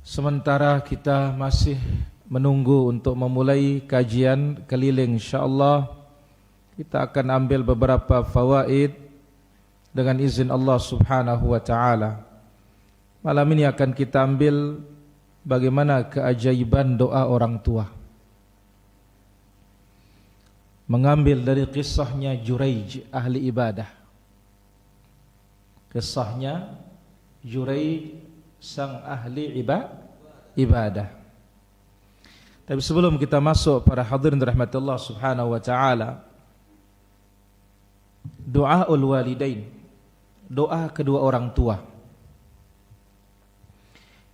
Sementara kita masih menunggu untuk memulai kajian keliling, insyaallah kita akan ambil beberapa fawaid dengan izin Allah Subhanahu wa taala. Malam ini akan kita ambil bagaimana keajaiban doa orang tua. Mengambil dari kisahnya Juraij ahli ibadah. Kisahnya Juraij sang ahli ibadah. Tapi sebelum kita masuk para hadirin rahmatullah subhanahu wa ta'ala, doaul walidain, doa kedua orang tua.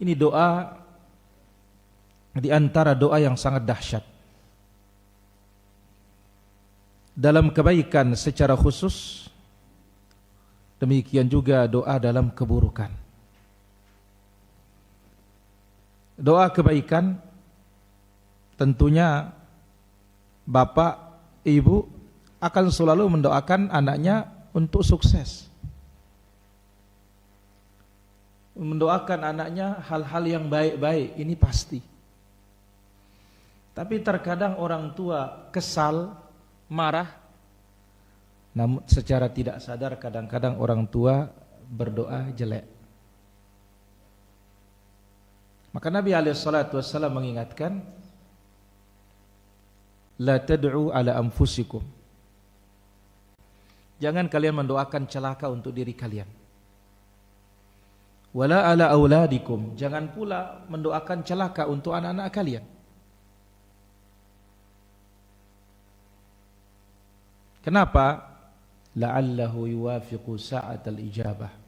Ini doa di antara doa yang sangat dahsyat. Dalam kebaikan secara khusus, demikian juga doa dalam keburukan. Doa kebaikan tentunya bapak, ibu akan selalu mendoakan anaknya untuk sukses. Mendoakan anaknya hal-hal yang baik-baik, ini pasti. Tapi terkadang orang tua kesal, marah, namun secara tidak sadar kadang-kadang orang tua berdoa jelek. Maka Nabi SAW mengingatkan, la tad'u ala anfusikum. Jangan kalian mendoakan celaka untuk diri kalian. Wala ala auladikum. Jangan pula mendoakan celaka untuk anak-anak kalian. Kenapa? La'allahu yuwafiqu sa'atal ijabah.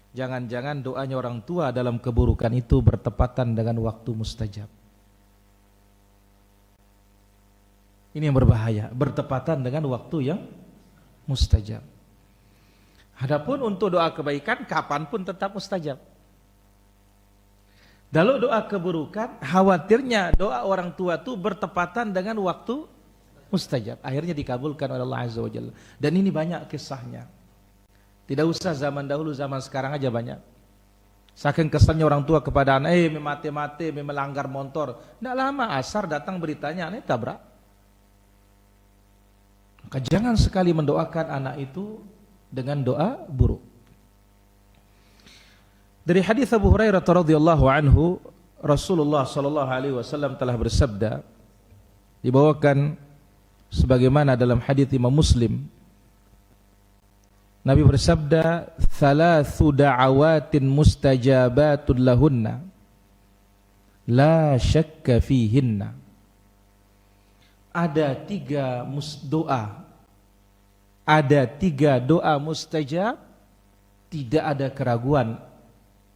Jangan-jangan doanya orang tua dalam keburukan itu bertepatan dengan waktu mustajab. Ini yang berbahaya, bertepatan dengan waktu yang mustajab. Adapun untuk doa kebaikan, kapanpun tetap mustajab. Kalau doa keburukan, khawatirnya doa orang tua itu bertepatan dengan waktu mustajab. Akhirnya dikabulkan oleh Allah Azza wa Jalla. Dan ini banyak kisahnya. Tidak usah zaman dahulu, zaman sekarang aja banyak. Saking kesannya orang tua kepada anak, mati-mati, melanggar motor. Tidak lama asar datang beritanya, anak tabrak. Maka jangan sekali mendoakan anak itu dengan doa buruk. Dari hadis Abu Hurairah radhiyallahu anhu, Rasulullah sallallahu alaihi wasallam telah bersabda, dibawakan sebagaimana dalam hadis Imam Muslim. Nabi bersabda, "Thalathu da'awatin mustajabatun lahunna, la syakka fihinna." Ada tiga doa mustajab, tidak ada keraguan,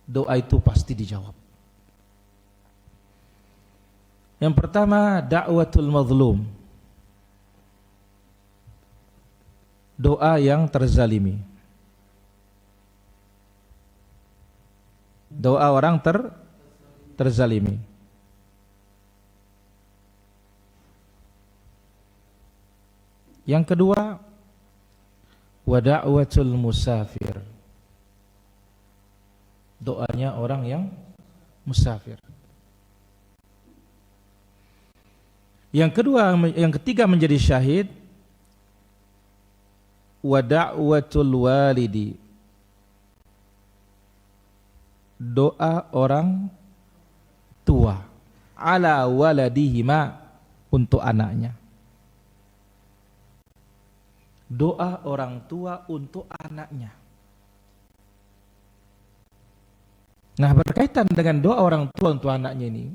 doa itu pasti dijawab. Yang pertama, da'watul mazlum, doa yang terzalimi. Doa orang terzalimi. Yang kedua, wa da'watul musafir, doanya orang yang musafir. Yang ketiga menjadi syahid, wa da'watul walidi, doa orang tua ala waladihima, untuk anaknya. Doa orang tua untuk anaknya. Nah, berkaitan dengan doa orang tua untuk anaknya ini,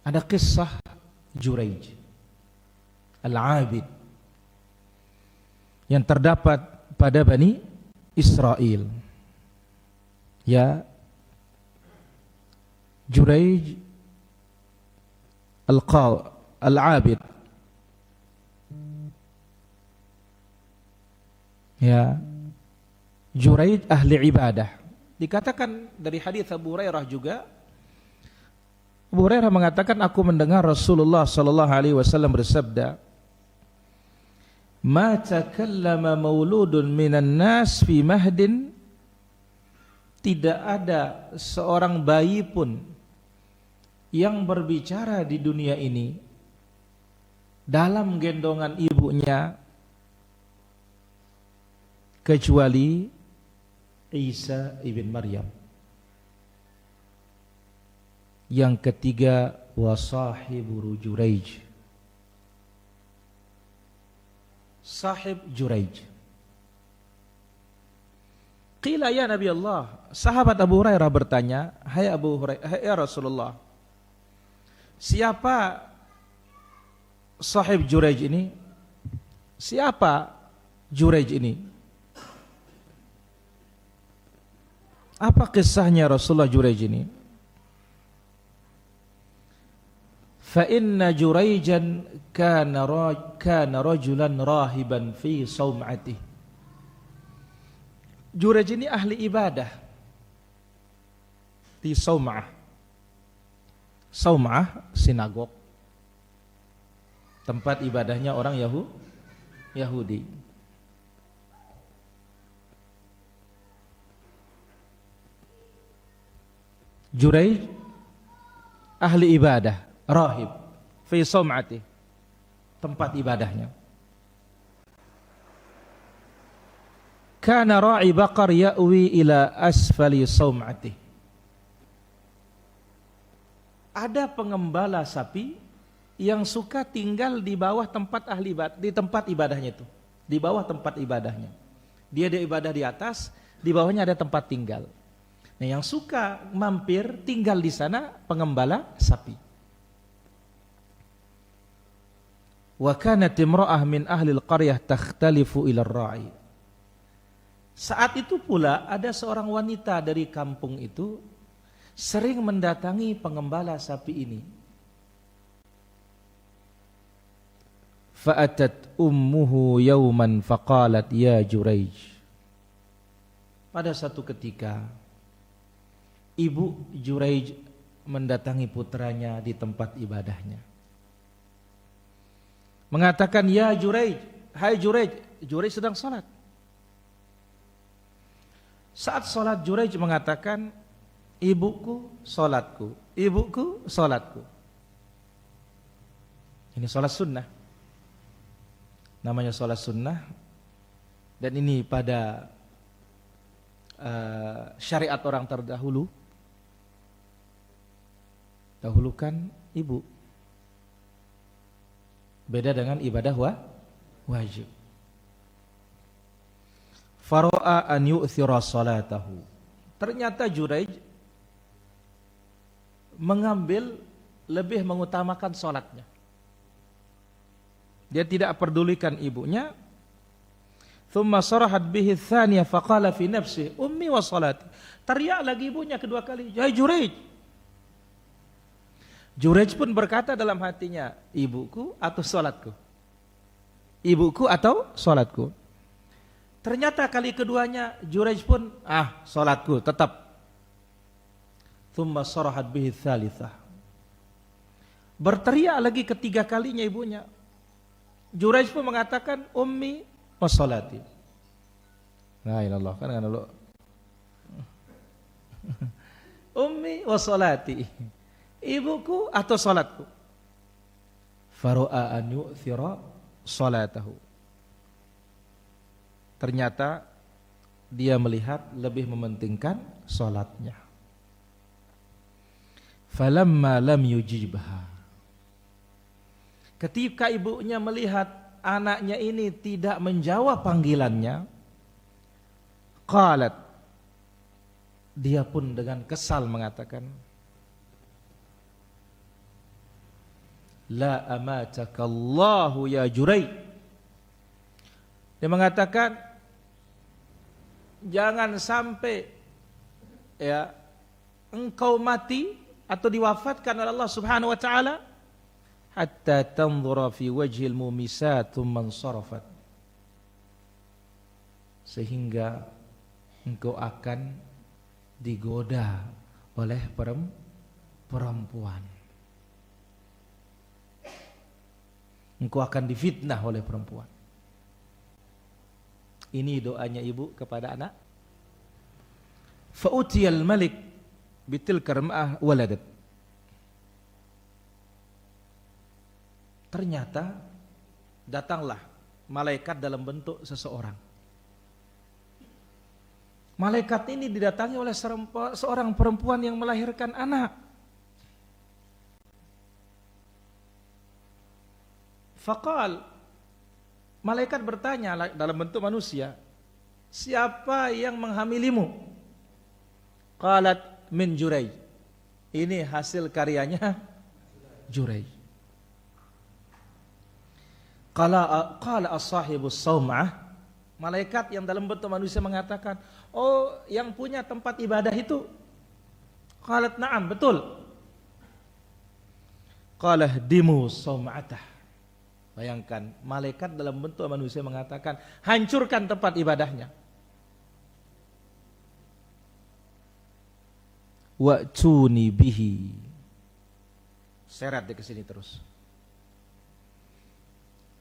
ada kisah Juraij Al-Abid yang terdapat pada Bani Israel. Ya, Juraij Al-Abid, ya, Juraij ahli ibadah. Dikatakan dari hadis Abu Hurairah juga, Abu Hurairah mengatakan, aku mendengar Rasulullah sallallahu alaihi wasallam bersabda, ma takallama mauludun minan nas fi mahdin, tidak ada seorang bayi pun yang berbicara di dunia ini dalam gendongan ibunya kecuali Isa ibn Maryam. Yang ketiga, wa sahibu Juraij, sahib Juraij. Qila ya Nabi Allah, sahabat Abu Hurairah bertanya, hai Abu Hurairah, hai ya Rasulullah, siapa sahib Juraij ini? Siapa Juraij ini? Apa kisahnya Rasulullah Juraij ini? Fa inna Juraijan kana rajulan rahiban fi saum'atih. Juraij ini ahli ibadah di Saum'ah. Saum'ah sinagog, tempat ibadahnya orang Yahudi. Juraij ahli ibadah, rahib fi saum'ati, tempat ibadahnya. Kana ra'i baqar ya'wi ila asfali saum'ati. Ada pengembala sapi yang suka tinggal di bawah tempat di tempat ibadahnya itu, di bawah tempat ibadahnya. Dia ada ibadah di atas, di bawahnya ada tempat tinggal. Nah, yang suka mampir tinggal di sana pengembala sapi. Wa kanat imra'ah min ahli al-qaryah takhtalifu ila ar-ra'i. Saat itu pula ada seorang wanita dari kampung itu sering mendatangi pengembala sapi ini. Fa'atat ummuhu yawman faqalat ya Juraij. Pada satu ketika ibu Juraij mendatangi putranya di tempat ibadahnya, mengatakan, ya Juraij, hai Juraij. Juraij sedang salat. Saat salat Juraij mengatakan, ibuku salatku, ibuku salatku. Ini salat sunnah, namanya salat sunnah. Dan ini pada syariat orang terdahulu, dahulukan ibu. Beda dengan ibadah wajib. Fara'a an yu'thira salatahu. Ternyata Juraij mengambil lebih mengutamakan salatnya. Dia tidak pedulikan ibunya. Thumma sarahat bihi tsaniyah faqala fi nafsihi ummi wa salati. Teriak lagi ibunya kedua kali, "Hai Juraij." Juraij pun berkata dalam hatinya, ibuku atau salatku? Ibuku atau salatku? Ternyata kali keduanya Juraij pun salatku tetap. Thumma sarahat bihi tsalitsah. Berteriak lagi ketiga kalinya ibunya. Juraij pun mengatakan ummi wa salati. La ilaha illallah, kan dulu. Ummi wa salati. Ibuku atau salatku? Fara'a an yu'thira salatahu. Ternyata dia melihat lebih mementingkan salatnya. Falamma lam yujibha. Ketika ibunya melihat anaknya ini tidak menjawab panggilannya, qalat, dia pun dengan kesal mengatakan, la amatakallahu ya Juraij. Dia mengatakan, jangan sampai engkau mati atau diwafatkan oleh Allah Subhanahu wa taala hatta tanzura fi wajhil mumisat thumma sarafat, sehingga engkau akan digoda oleh perempuan. Engkau akan difitnah oleh perempuan. Ini doanya ibu kepada anak. Fa'utiyal malik bitilka mar'ah waladat. Ternyata datanglah malaikat dalam bentuk seseorang. Malaikat ini didatangi oleh seorang perempuan yang melahirkan anak. Faqal, malaikat bertanya dalam bentuk manusia, siapa yang menghamilimu? Qalat min Jurai. Ini hasil karyanya Jurai. Qala as-sahibus sawma'ah. Malaikat yang dalam bentuk manusia mengatakan, oh yang punya tempat ibadah itu. Qalat na'am, betul. Qala hdimu sawma'atah. Bayangkan, malaikat dalam bentuk manusia mengatakan, hancurkan tempat ibadahnya. Wa'tuni bihi. Seret dia ke sini terus.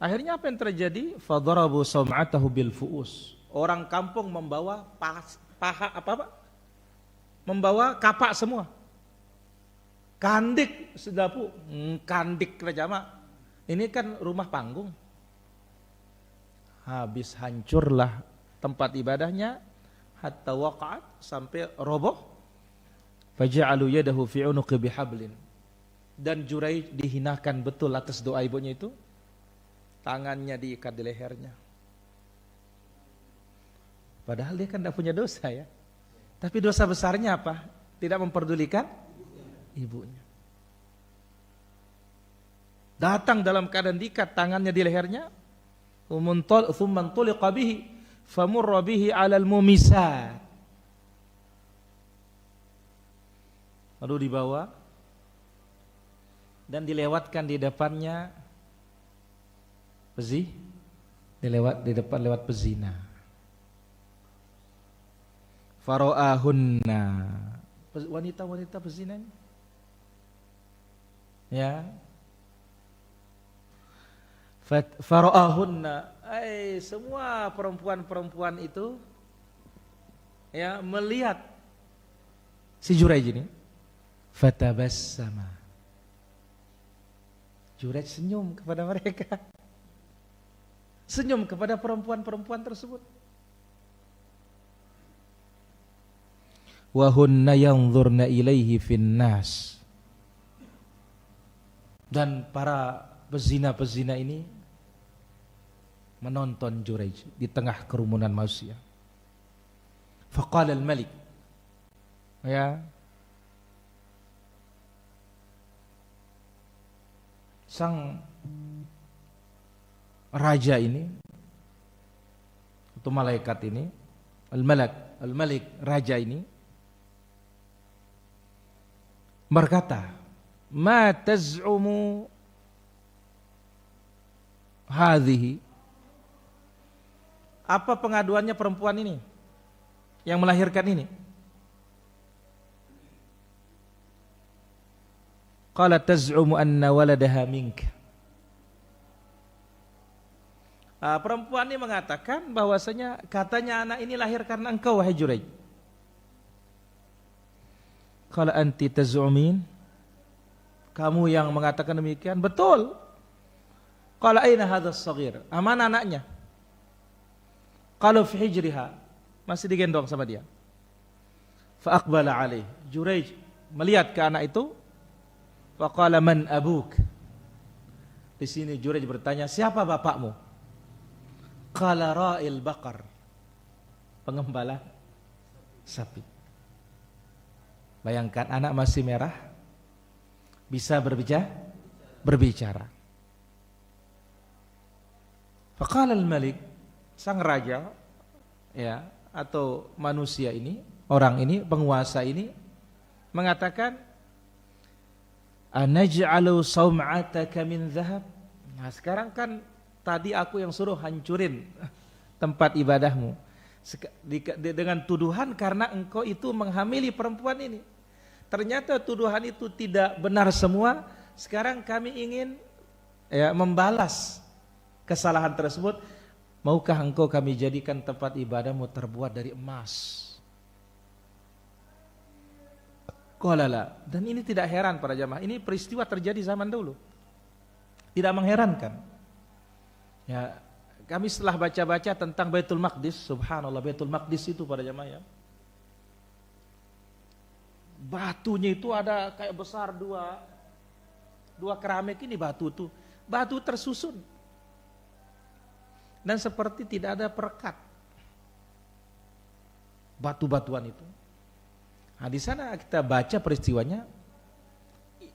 Akhirnya apa yang terjadi? Fadarabu sawma'atahu bil fu'us. Orang kampung membawa membawa kapak semua. Kandik sedapu, kandik rajama. Ini kan rumah panggung. Habis hancurlah tempat ibadahnya hatta waqa'at, sampai roboh. Faja'alu yadahu fi 'unuqi bihablin. Dan Jurai dihinakan betul atas doa ibunya itu. Tangannya diikat di lehernya. Padahal dia kan tidak punya dosa ya. Tapi dosa besarnya apa? Tidak memperdulikan ibunya. Datang dalam keadaan diikat tangannya di lehernya. Thumma tuliqa bihi famurra bihi 'alal mumisat. Lalu dibawa dan dilewatkan di depannya lewat pezina. Faro'ahunna, wanita-wanita pezina ini. Ya. Faro'ahunna, semua perempuan-perempuan itu ya melihat si Juraij ini. Fatabassama. Juraij senyum kepada mereka. Senyum kepada perempuan-perempuan tersebut. Wa hunna yanzurna ilaihi finnas. Dan para pezina-pezina ini menonton Juraij di tengah kerumunan manusia. Faqala al-malik, ya, sang raja ini atau malaikat ini, al-malik raja ini berkata, ma taz'umu hadhihi, apa pengaduannya perempuan ini yang melahirkan ini? Qala taz'umu anna waladaha minka. Perempuan ini mengatakan bahwasanya katanya anak ini lahir karena engkau wahai Juraij. Qala anti taz'umin, kamu yang mengatakan demikian? Betul. Qala aina hadzal shaghir, aman anaknya? Qalu fi hijriha, masih digendong sama dia. Fa aqbala alaih, Juraij melihat ke anak itu. Fa qala man abuk. Di sini Juraij bertanya, siapa bapakmu? Qala ra'il baqar, pengembala sapi. Bayangkan anak masih merah bisa berbicara. Faqala al-malik, sang raja ya atau manusia ini, orang ini, penguasa ini mengatakan, anaj'alu sawma'ataka min dhahab. Nah, sekarang kan tadi aku yang suruh hancurin tempat ibadahmu dengan tuduhan karena engkau itu menghamili perempuan ini. Ternyata tuduhan itu tidak benar semua. Sekarang kami ingin ya membalas kesalahan tersebut. maukah engkau kami jadikan tempat ibadahmu terbuat dari emas? Qala la. Dan ini tidak heran para jamaah, ini peristiwa terjadi zaman dulu. Tidak mengherankan. Ya, kami setelah baca-baca tentang Baitul Maqdis, subhanallah, Baitul Maqdis itu para jamaah ya, batunya itu ada kayak besar dua keramik ini batu tuh. Batu tersusun. Dan seperti tidak ada perekat. Batu-batuan itu. Nah, di sana kita baca peristiwanya.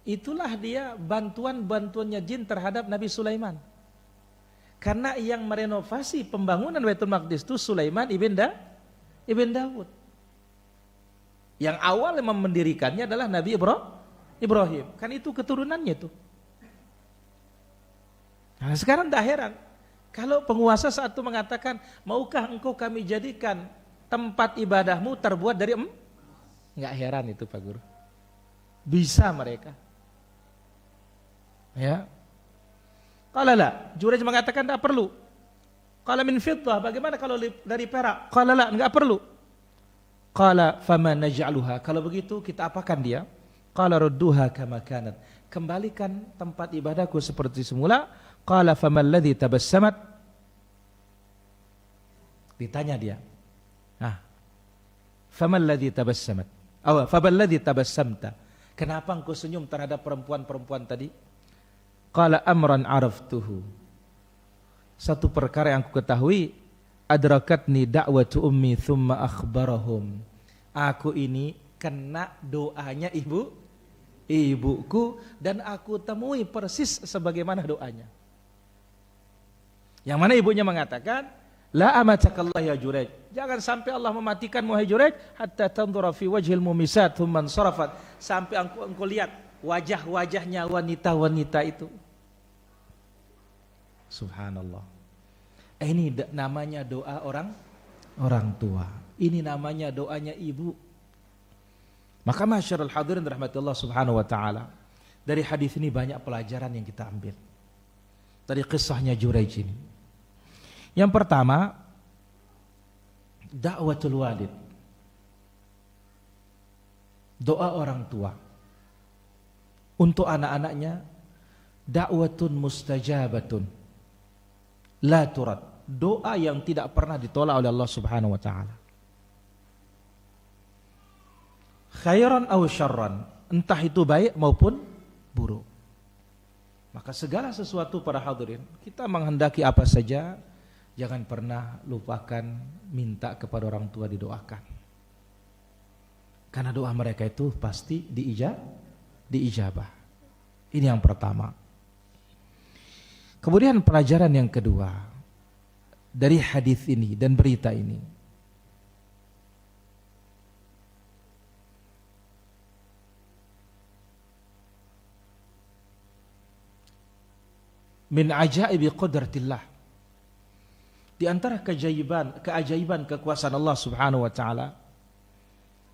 Itulah dia bantuannya jin terhadap Nabi Sulaiman. Karena yang merenovasi pembangunan Baitul Maqdis itu Sulaiman ibn Dawud. Yang awal yang mendirikannya adalah Nabi Ibrahim. Kan itu keturunannya itu. Nah, sekarang tak heran kalau penguasa saat itu mengatakan, maukah engkau kami jadikan tempat ibadahmu terbuat dari emas? Enggak heran itu Pak Guru. Bisa mereka. Ya. Qala la, Jurayj mengatakan tidak perlu. Qala min fiddah, bagaimana kalau dari perak? Qala la, enggak perlu. Qala fama naj'aluha, kalau begitu kita apakan dia? Qala rudduha kama kanat, kembalikan tempat ibadahku seperti semula. Qala famal ladzi tabassamat, ditanya dia. Nah, famal ladzi tabassamat? Fabal ladzi tabassamta, kenapa engkau senyum terhadap perempuan-perempuan tadi? Qala amran araftuhu, satu perkara yang aku ketahui, adrakatni da'watu ummi thumma akhbarahum, aku ini kena doanya ibuku dan aku temui persis sebagaimana doanya. Yang mana ibunya mengatakan, la amatakallah ya Jurayj, jangan sampai Allah mematikanmu hai Jurayj, hatta tanzura fi wajhil mumisat thumma sarafat, sampai engkau lihat wajah-wajahnya wanita-wanita itu. Subhanallah. Ini namanya doa orang tua. Ini namanya doanya ibu. Maka masyarul hadirin rahmatullah subhanahu wa ta'ala, dari hadis ini banyak pelajaran yang kita ambil dari kisahnya Jurayj ini. Yang pertama, da'watul walid, doa orang tua untuk anak-anaknya, da'watun mustajabatun la turad, doa yang tidak pernah ditolak oleh Allah Subhanahu wa taala. Khairan aw syarran, entah itu baik maupun buruk. Maka segala sesuatu para hadirin, kita menghendaki apa saja, jangan pernah lupakan minta kepada orang tua didoakan. Karena doa mereka itu pasti diijabah. Ini yang pertama. Kemudian pelajaran yang kedua dari hadis ini dan berita ini, min ajaibi qudratillah, di antara keajaiban kekuasaan Allah Subhanahu wa taala,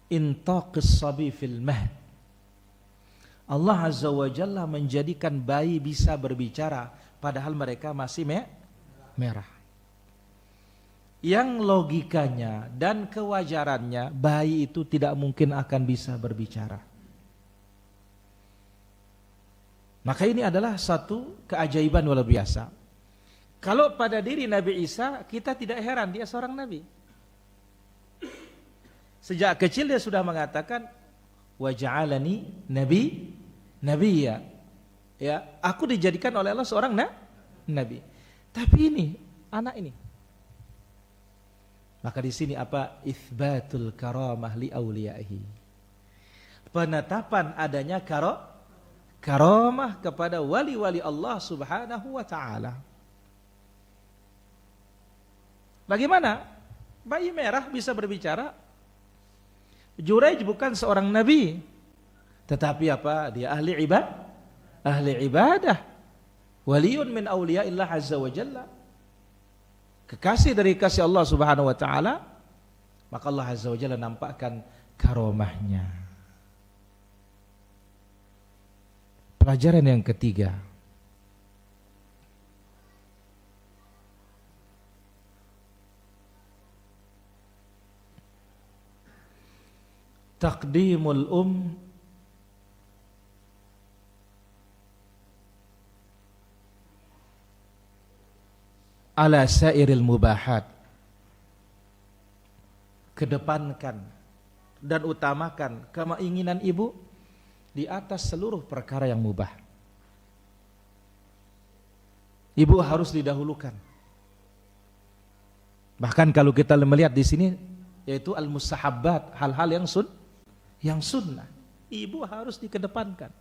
intaqis sabi fil mahd, Allah Azza wa Jalla menjadikan bayi bisa berbicara padahal mereka masih merah. Yang logikanya dan kewajarannya bayi itu tidak mungkin akan bisa berbicara. Maka ini adalah satu keajaiban luar biasa. Kalau pada diri Nabi Isa, kita tidak heran, dia seorang nabi. Sejak kecil dia sudah mengatakan, wa ja'alani nabiyya. Ya, aku dijadikan oleh Allah seorang nabi. Tapi ini anak ini. Maka di sini apa? Itsbatul karamah li auliyaihi. Penetapan adanya karamah kepada wali-wali Allah Subhanahu wa taala. Bagaimana? Bayi merah bisa berbicara? Jurayj bukan seorang nabi, tetapi apa? Dia ahli ibadah. Waliyun min auliyaillah azza wa jalla. Kekasih dari kasih Allah Subhanahu wa taala, maka Allah azza wa jalla nampakkan karamahnya. Pelajaran yang ketiga, taqdimul ala sairil mubahat, kedepankan dan utamakan keinginan ibu di atas seluruh perkara yang mubah. Ibu harus didahulukan. Bahkan kalau kita melihat di sini, yaitu al-mustahabbat, hal-hal yang sunnah, ibu harus dikedepankan.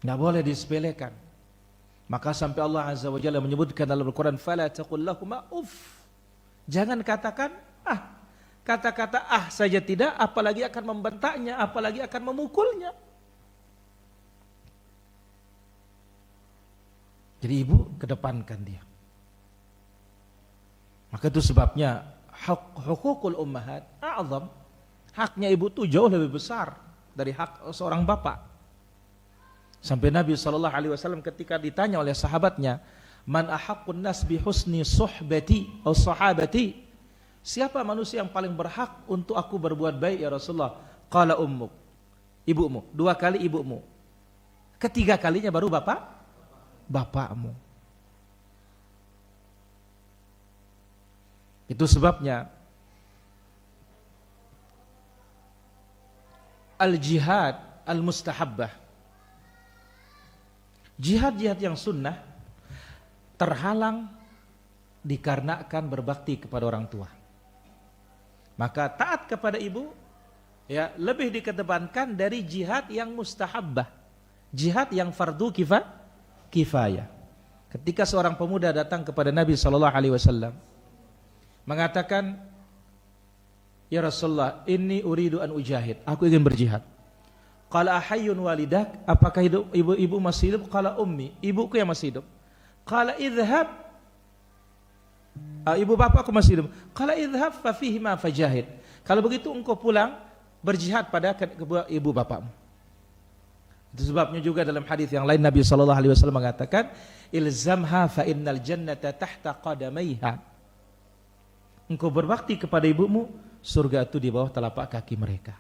Nggak boleh disepelekan. Maka sampai Allah Azza wa Jalla menyebutkan dalam Al-Quran, fala taqul lahuma uff. Jangan katakan kata-kata saja tidak, apalagi akan membentaknya, apalagi akan memukulnya. Jadi ibu kedepankan dia. Maka itu sebabnya hukukul ummahat a'zam. Haknya ibu itu jauh lebih besar dari hak seorang bapak. Sampai Nabi SAW ketika ditanya oleh sahabatnya, man ahaqqun nas bi husni suhbati atau sahabati, siapa manusia yang paling berhak untuk aku berbuat baik ya Rasulullah? Qala ummuk, ibumu. 2 kali ibumu. Ketiga kalinya baru bapakmu. Itu sebabnya al-jihad al-mustahabbah, jihad-jihad yang sunnah terhalang dikarenakan berbakti kepada orang tua. Maka taat kepada ibu ya lebih dikedepankan dari jihad yang mustahabbah, jihad yang fardu kifayah. Ketika seorang pemuda datang kepada Nabi SAW mengatakan, ya Rasulullah, inni uridu an ujahid, aku ingin berjihad. Qala ahayyun walidak, apakah ibu masih hidup? Qala ummi, ibuku yang masih hidup. Qala idhhab, ibu bapakku masih hidup. Qala idhhab fa fihi ma fajahid, kalau begitu engkau pulang berjihad pada ibu bapakmu. Itu sebabnya juga dalam hadis yang lain Nabi SAW mengatakan, ilzamha fa innal jannata tahta qadamaiha, engkau berbakti kepada ibumu, surga itu di bawah telapak kaki mereka.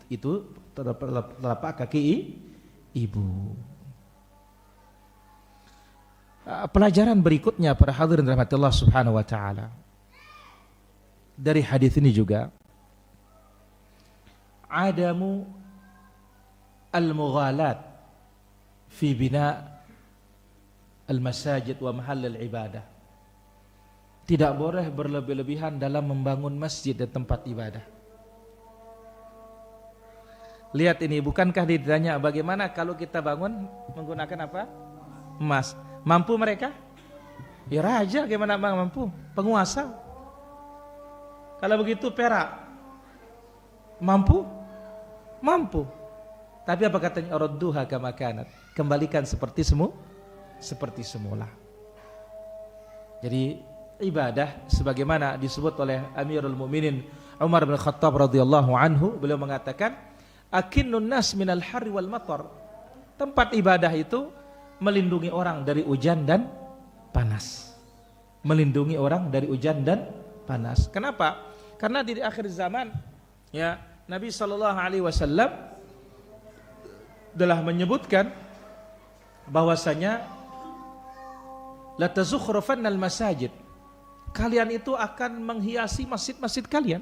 Itu telapak kaki ibu. Pelajaran berikutnya para hadirin rahmat Allah Subhanahu wa taala. Dari hadis ini juga adamu al-mughalat fi bina al-masajid wa mahall al-ibadah. Tidak boleh berlebih-lebihan dalam membangun masjid dan tempat ibadah. Lihat ini, bukankah ditanya bagaimana kalau kita bangun menggunakan apa? Emas. Mampu mereka? Ya raja gimana mampu? Penguasa. Kalau begitu perak. Mampu? Mampu. Tapi apa katanya? Radduha kama kanat. Kembalikan seperti semula. Jadi ibadah sebagaimana disebut oleh Amirul Mukminin Umar bin Khattab radhiyallahu anhu, beliau mengatakan, akinnun nas minal harri wal matar. Tempat ibadah itu melindungi orang dari hujan dan panas. Melindungi orang dari hujan dan panas. Kenapa? Karena di akhir zaman ya Nabi SAW telah menyebutkan bahwasanya la tazukhrufanna al-masajid, kalian itu akan menghiasi masjid-masjid kalian.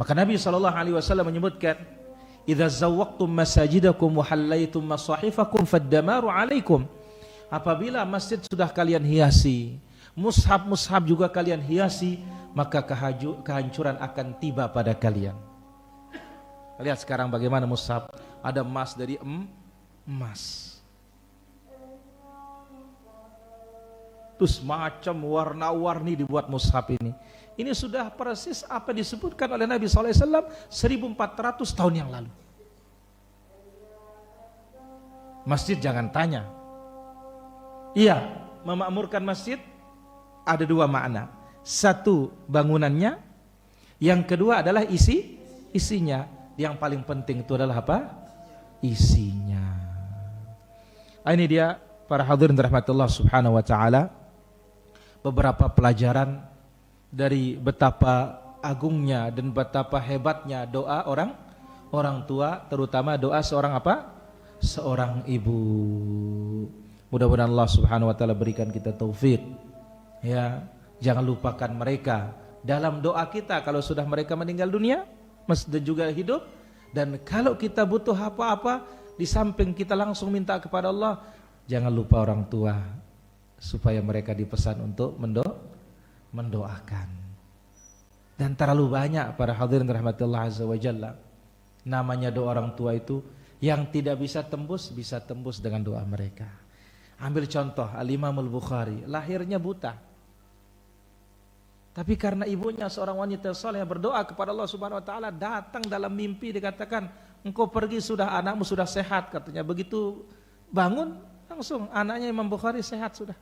Maka Nabi SAW menyebutkan, idza zawwaqtum masajidakum wa hallaytum masahifakum faddamaru alaikum. Apabila masjid sudah kalian hiasi, mushaf juga kalian hiasi, maka kehancuran akan tiba pada kalian. Lihat sekarang bagaimana mushaf, ada emas dari emas. Terus macam warna-warni dibuat mushaf ini. Ini sudah persis apa disebutkan oleh Nabi SAW 1400 tahun yang lalu. Masjid jangan tanya. Iya, memakmurkan masjid ada 2 makna. 1 bangunannya, yang kedua adalah isinya. Yang paling penting itu adalah apa? Isinya. Ini dia para hadirin rahmatullah subhanahu wa ta'ala, beberapa pelajaran dari betapa agungnya dan betapa hebatnya doa orang tua, terutama doa seorang apa? Seorang ibu. Mudah-mudahan Allah Subhanahu wa taala berikan kita taufik. Ya, jangan lupakan mereka dalam doa kita kalau sudah mereka meninggal dunia, dan juga hidup. Dan kalau kita butuh apa-apa, di samping kita langsung minta kepada Allah, jangan lupa orang tua supaya mereka dipesan untuk mendoakan. Dan terlalu banyak para hadirin rahmatullah azza wa jalla, namanya doa orang tua itu yang tidak bisa tembus dengan doa mereka. Ambil contoh Al-Imam Al-Bukhari, lahirnya buta. Tapi karena ibunya seorang wanita saleh yang berdoa kepada Allah Subhanahu wa taala, datang dalam mimpi dikatakan, "Engkau pergi sudah, anakmu sudah sehat," katanya. Begitu bangun langsung anaknya Imam Bukhari sehat sudah.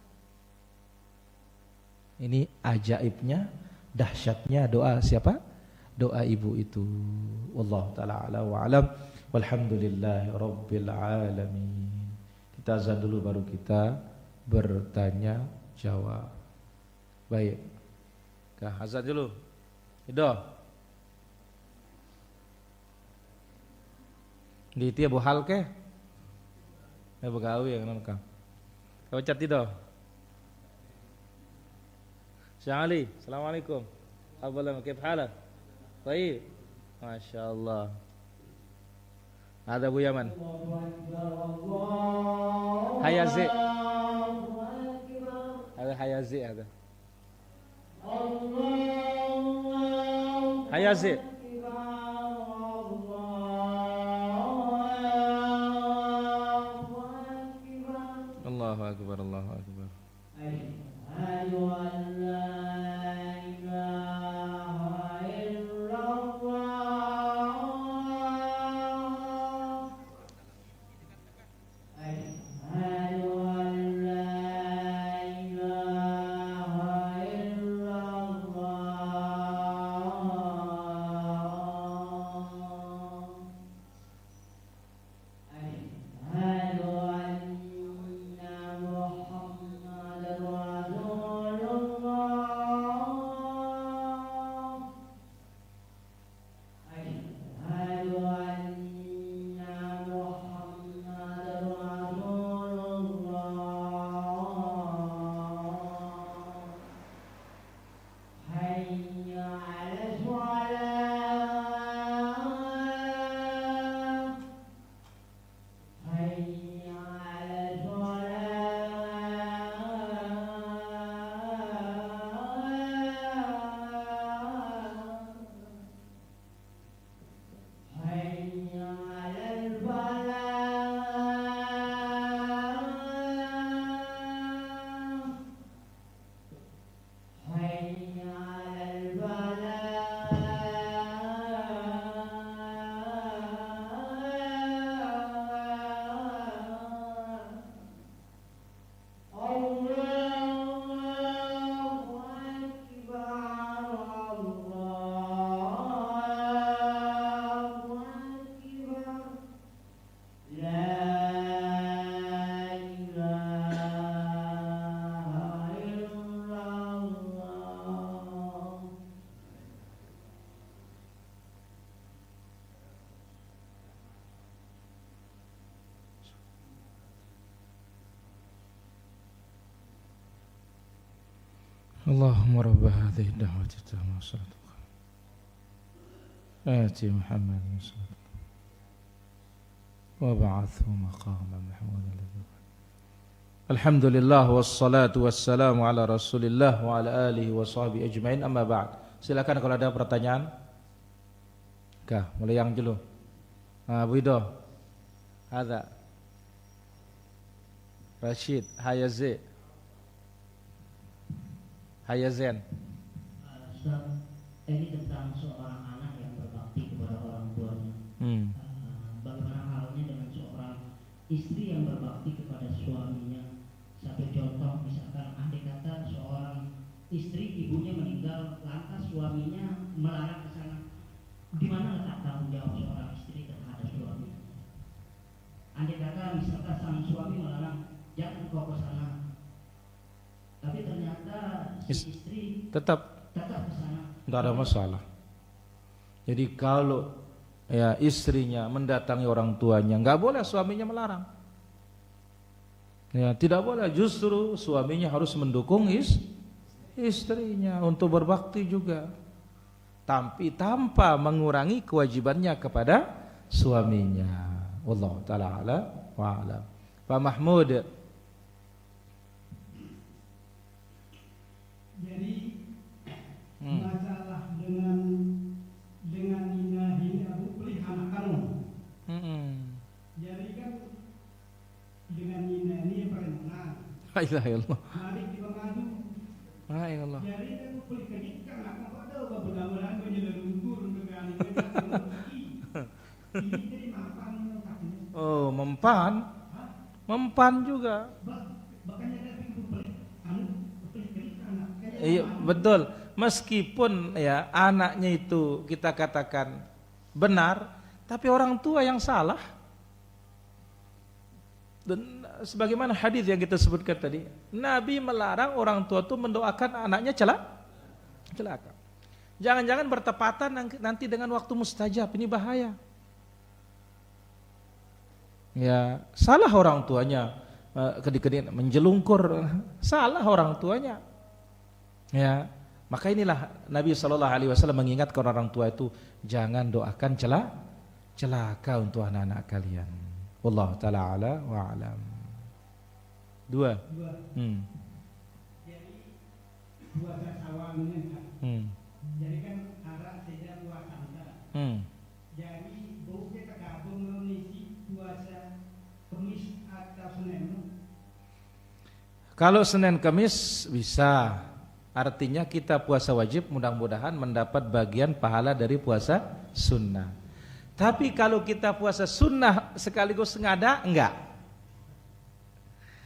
Ini ajaibnya, dahsyatnya doa siapa? Doa ibu itu. Wallahu taala ala wa alam. Walhamdulillahi rabbil alamin. Kita azan dulu baru kita bertanya jawab. Baik. Kah azan dulu. Ido. Di tiap hal ke? Begawi yang non kang. Kau cat ido. Syekh Ali, assalamualaikum. Abang kif halak? Baik. Masyaallah. Ada Bu Yaman. Hayazi. Ada Hayazi ada. Hayazi. Allahu akbar, Allahu akbar. Allahumma rabb hadhihi ad-da'wati at-tammah was-salatu آتي محمد وبعثه مقاما محمودا الذي Alhamdulillah wassalatu wassalamu ala Rasulillah wa ala alihi wa sahbihi ajmain, amma ba'd. Silakan kalau ada pertanyaan. Kah, mulai yang dulu. Bu Ido. Ada. Rashid, Hayazi. Hayazen. Ini tentang seorang anak yang berbakti kepada orang tuanya. Bagaimana halnya dengan seorang istri yang berbakti kepada suaminya? Satu contoh, misalkan andai kata seorang istri, ibunya meninggal, lantas suaminya melarang ke sana. Di mana letak tanggung jawab seorang istri terhadap suami? Andai kata misalkan sang suami melarang, jangan kau ke sana, tapi ternyata si istri tetap Tidak ada masalah. Jadi kalau ya istrinya mendatangi orang tuanya, nggak boleh suaminya melarang. Ya, tidak boleh, justru suaminya harus mendukung istrinya untuk berbakti juga. Tapi tanpa mengurangi kewajibannya kepada suaminya. Wallahu taala ala wa alam. Pak Mahmud. Jadi masalah dengan ini aku pilih anak kamu. Jadi kan dengan ini perempuan. La ilaha illallah. Mari kita maju. La ilaha illallah. Jadi aku pilih kejikan akan pada mudah-mudahan menjeluruntur dengan ini. Ini jadi mapan. Oh, mempan. Mempan juga. Makanya dari itu pilih anak. Iya, betul. Meskipun ya anaknya itu kita katakan benar, tapi orang tua yang salah. Dan sebagaimana hadis yang kita sebutkan tadi, Nabi melarang orang tua itu mendoakan anaknya celaka. Jangan-jangan bertepatan nanti dengan waktu mustajab, ini bahaya. Ya, salah orang tuanya kedik-kedik menjelungkur, salah orang tuanya. Ya, maka inilah Nabi SAW mengingatkan orang tua itu jangan doakan celaka untuk anak-anak kalian. Wallahu ta'ala ala wa alam. Dua. Jadi puasa Syawal ini kan. Jadi kan arah tidak puasa enggak. Jadi boleh kita gabung mengisi puasa Kamis atau Senin. Kalau Senin Kamis bisa. Artinya kita puasa wajib mudah-mudahan mendapat bagian pahala dari puasa sunnah. Tapi kalau kita puasa sunnah sekaligus ngada, enggak.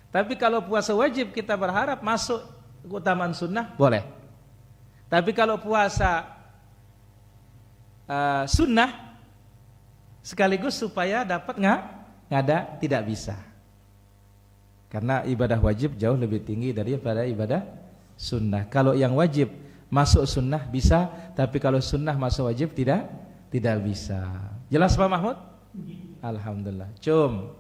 Tapi kalau puasa wajib kita berharap masuk keutamaan sunnah, boleh. Tapi kalau puasa sunnah sekaligus supaya dapat ngada, tidak bisa. Karena ibadah wajib jauh lebih tinggi daripada ibadah sunnah. Kalau yang wajib masuk sunnah bisa, tapi kalau sunnah masuk wajib tidak bisa. Jelas Pak Mahmud? Alhamdulillah. Cum.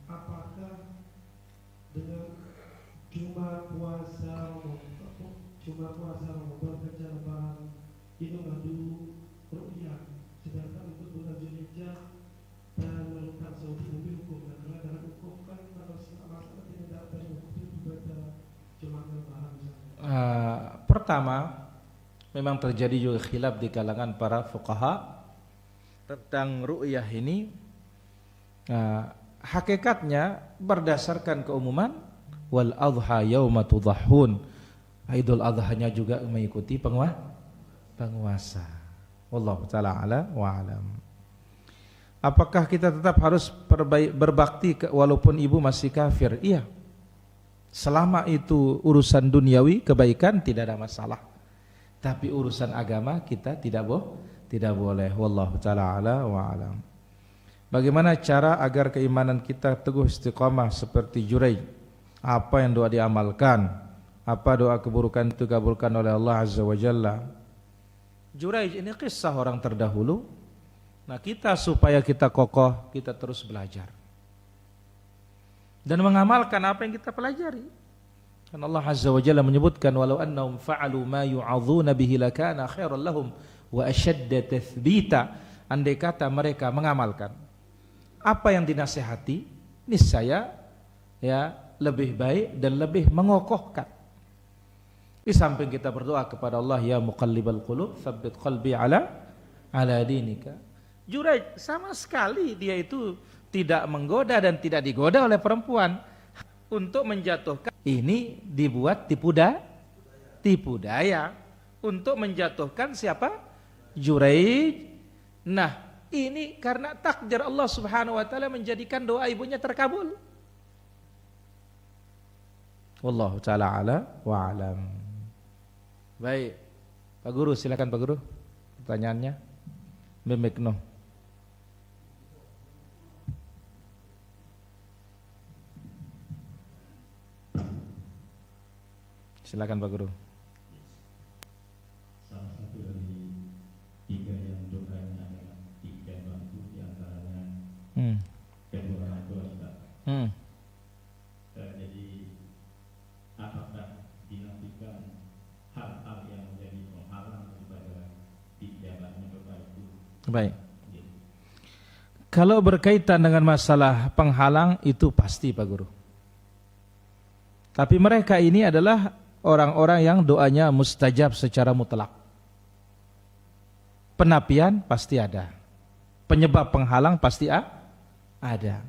Apakah dengan cuma puasa Ramadan kerja lebaran itu ngadu ru'yah, sedangkan untuk bulan Zulhijjah dan melakukan Saudi lebih hukum, karena dalam hukum kan kalau masalah tidak dari hukum itu ibadah cuma lebaran misalnya. Pertama, memang terjadi juga khilaf di kalangan para fuqaha tentang ru'yah ini. Hakikatnya berdasarkan keumuman wal adha yauma tudhahun. Idul Adhanya juga mengikuti penguasa. Wallahu taala ala wa alam. Apakah kita tetap harus berbakti walaupun ibu masih kafir? Iya. Selama itu urusan duniawi kebaikan tidak ada masalah. Tapi urusan agama kita tidak boleh. Wallahu taala ala wa alam. Bagaimana cara agar keimanan kita teguh istiqamah seperti Juraij? Apa yang doa diamalkan? Apa doa keburukan itu dikabulkan oleh Allah Azza wa Jalla? Juraij ini kisah orang terdahulu. Nah, kita supaya kita kokoh, kita terus belajar dan mengamalkan apa yang kita pelajari. Karena Allah Azza wa Jalla menyebutkan walau annahum fa'alu ma yu'adzuna bihi lakana khairan lahum wa ashadda tathbita. Andai kata mereka mengamalkan apa yang dinasihati, niscaya ya lebih baik dan lebih mengokohkan. Di samping kita berdoa kepada Allah, ya muqallibal qulub tsabbit qalbi ala dinika. Juraij sama sekali dia itu tidak menggoda dan tidak digoda oleh perempuan untuk menjatuhkan. Ini dibuat tipu daya untuk menjatuhkan siapa? Juraij. Nah, ini karena takdir Allah Subhanahu wa taala menjadikan doa ibunya terkabul. Wallahu taala ala wa alam. Baik, Pak Guru, silakan Pak Guru. Pertanyaannya, Memekno. Silakan Pak Guru. Salah satu dari 3 yang doanya adalah 3 bangku, diantaranya kedua orang tua Ustaz. Jadi apakah dinafikan hal-hal yang menjadi penghalang daripada dijalannya doa itu? Baik. Kalau berkaitan dengan masalah penghalang itu pasti Pak Guru. Tapi mereka ini adalah orang-orang yang doanya mustajab secara mutlak. Penapian pasti ada. Penyebab penghalang pasti ada.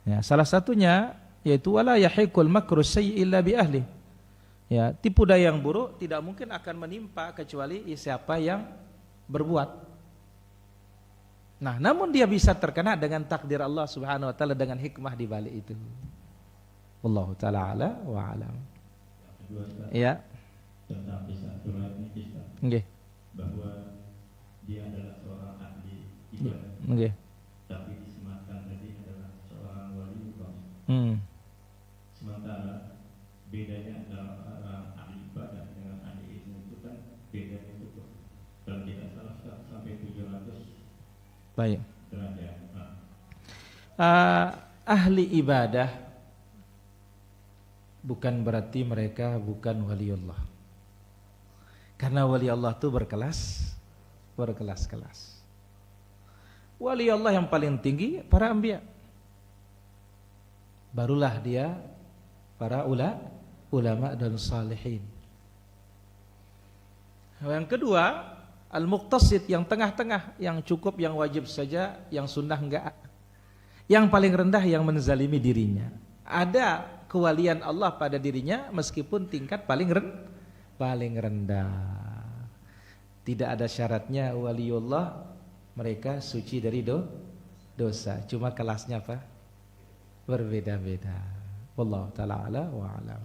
Ya, salah satunya yaitu wala yahiqul makru sayyi illa bi ahli. Ya, tipu daya yang buruk tidak mungkin akan menimpa kecuali siapa yang berbuat. Nah, namun dia bisa terkena dengan takdir Allah Subhanahu wa taala dengan hikmah di balik itu. Wallahu taala ala wa alam. Kedua Ustaz, Ya. tentang kisah Suraid ini Ustaz, Nggih. bahwa dia adalah seorang ahli ibadah, Nggih. tapi disematkan tadi adalah seorang wali Allah. Sementara bedanya antara orang ahli ibadah dengan ahli ilmu itu kan bedanya itu kalau tidak salah Ustaz, sampai 700 Baik. derajat. Ahli ibadah bukan berarti mereka bukan waliullah. Karena wali Allah itu berkelas-kelas. Wali Allah yang paling tinggi para anbiya. Barulah dia para ulama dan salihin. Yang kedua, al-muqtasid, yang tengah-tengah, yang cukup, yang wajib saja, yang sunnah enggak. Yang paling rendah yang menzalimi dirinya. Ada kewalian Allah pada dirinya meskipun tingkat paling rendah. Tidak ada syaratnya waliullah mereka suci dari dosa. Cuma kelasnya apa? Berbeda-beda. Wallahu ta'ala ala wa alam.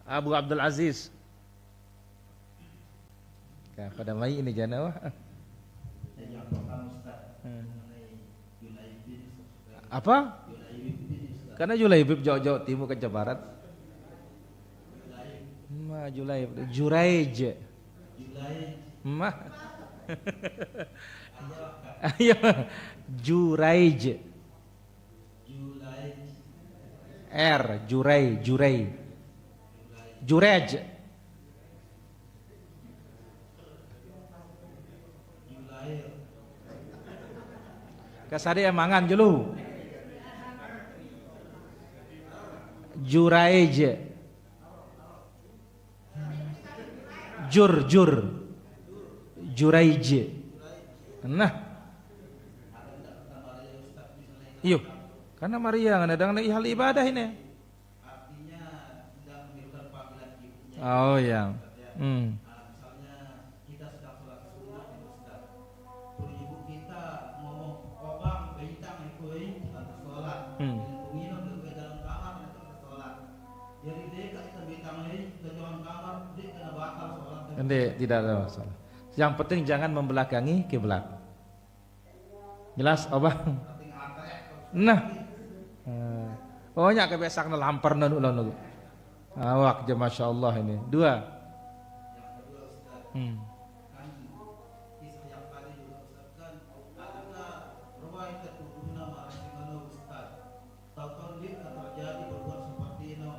Abu Abdul Aziz. Pada mai ini jana wah. Yang pertama Ustaz, mengenai Julaibib. Apa? Karena Julaibib jauh-jauh timur ke Barat. Julaibib. Juraij. Mah. Ayo. Juraij. Jurai. Jurej. Kasari emangan julu. Juraij. Juraij. Nah. Iyo. Karena Maria kadang hal ibadah ini. Artinya tidak menirukan panggilan ibunya. Oh ya. Misalnya kita sedang sholat sunnah, Ustaz. Ibu kita ngomong obang bintang itu atau sholat. Menginap di dalam kamar atau sholat. Jadi dia kita bintang ini ke dalam kamar dia kena batal sholat. Tidak ada masalah. Yang penting jangan membelakangi kiblat. Jelas, Abang? Nah. Pokoknya kebiasaan lampar nanu. Awak je Masya Allah ini. 2. Yang kedua Ustaz, kan kisah yang tadi juga Ustaz kan adakah riwayat ketujuh nama Rasulullah Ustaz. Tahu-tahu dia terjadi berbuat seperti itu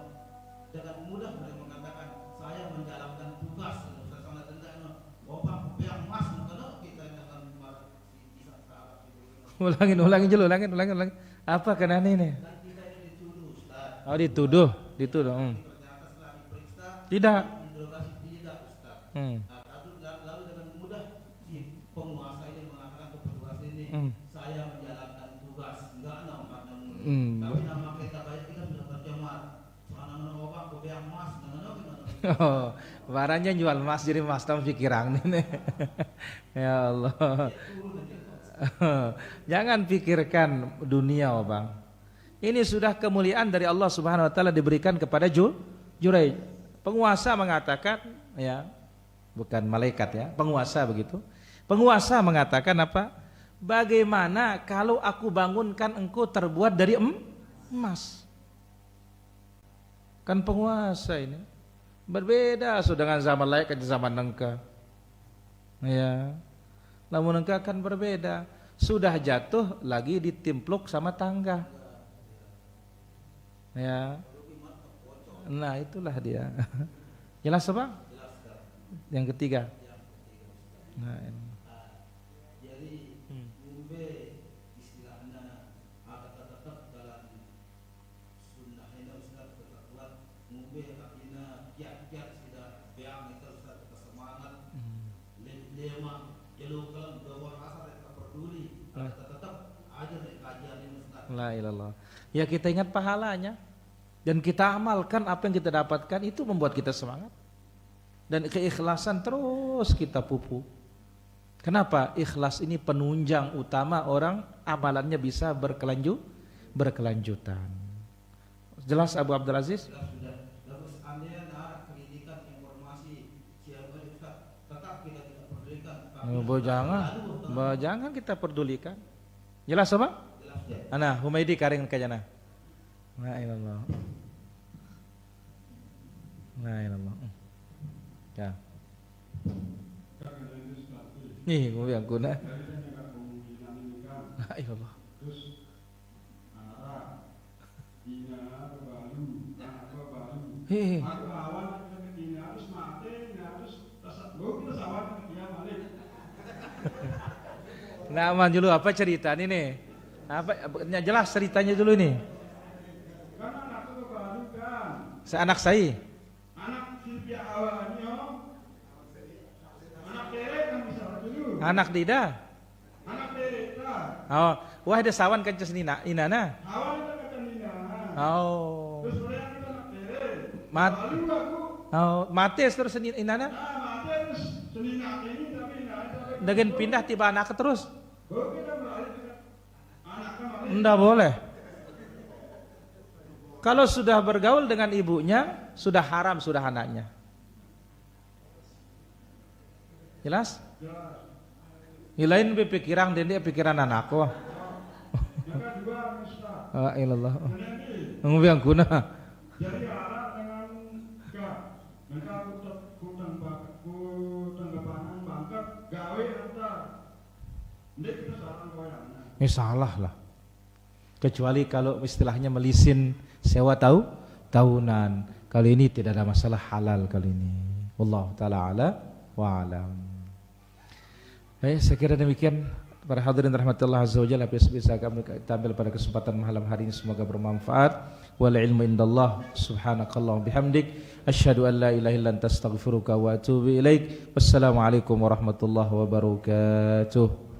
dengan mudah boleh mengatakan saya menjalankan tugas Ustaz sangat tentang bapak yang mas kalau kita akan kisah sahabat. Ulangin dulu. Apa kenaan ini? Dan kita ini dituduh Ustaz. Oh dituduh. Ternyata setelah diperiksa Tidak. interogasi tidak Ustaz. Lalu dengan mudah si penguasa ini mengatakan ke petugas ini saya menjalankan tugas enggak nampak tapi nama kita baik kita sudah tercemar soalnya nama bapak yang mas Oh, barangnya jual emas jadi emas tam pikirang nih. Ya Allah. Jangan pikirkan dunia, Bang. Ini sudah kemuliaan dari Allah Subhanahu wa taala diberikan kepada Juraij. Penguasa mengatakan, ya, bukan malaikat ya, penguasa begitu. Penguasa mengatakan apa? Bagaimana kalau aku bangunkan engkau terbuat dari emas? Kan penguasa ini. Berbeda dengan zaman lain ke zaman engkau. Ya. Namun engkau akan berbeda. Sudah jatuh lagi ditimpluk sama tangga. Ya. Nah, itulah dia. Jelas apa? Yang ketiga. Nah, ini. Jadi ngumbe istilahnya ada tetap dalam sunnah ini Ustaz tetap kuat ngumbe artinya kiat-kiat sudah beang itu Ustaz tetap semangat lema jelu kalau dua asar tetap peduli tetap aja nih kajian ini Ustaz. La ilallah. Ya kita ingat pahalanya dan kita amalkan apa yang kita dapatkan, itu membuat kita semangat. Dan keikhlasan terus kita pupuk. Kenapa? Ikhlas ini penunjang utama orang amalannya bisa berkelanjutan. Jelas Abu Abdul Aziz? Jelas sudah. Terus Anda ada pendidikan informasi siapa Ustaz tetap kita tidak pedulikan. Jangan kita pedulikan. Jelas apa? Jelas ya. Ana Humaydi karing kajana. La ilallah. La ilallah. Ya. Nih, gue yang guna. La ilallah. Hehe. Nah, aman dulu apa cerita ini nih? Apa jelas ceritanya dulu nih. Anak saya. Anak Dida. Oh, wah ada sawan kancas inana. Oh. Mati terus inana. Dengan pindah tiba anak terus. Enggak boleh. Kalau sudah bergaul dengan ibunya, sudah haram sudah anaknya. Jelas? Ilain pikiran dan dia pikiran anakku. Ah, ilallah. Ngomong yang guna. Jadi anak dengan mereka kutang banan bangkat gawe antar. Ini kita salah goyangnya. Ini salah lah. Kecuali kalau istilahnya melisin sewa tahunan. Kali ini tidak ada masalah halal kali ini. Wallahu taala ala wa alam. Baik, saya kira demikian para hadirin rahmatullah azza wajalla, apa yang bisa kami tampil pada kesempatan malam hari ini semoga bermanfaat. Wal ilmu indallah subhanakallah bihamdik asyhadu an la ilaha illa anta astaghfiruka wa atubu ilaik. Wassalamualaikum warahmatullahi wabarakatuh.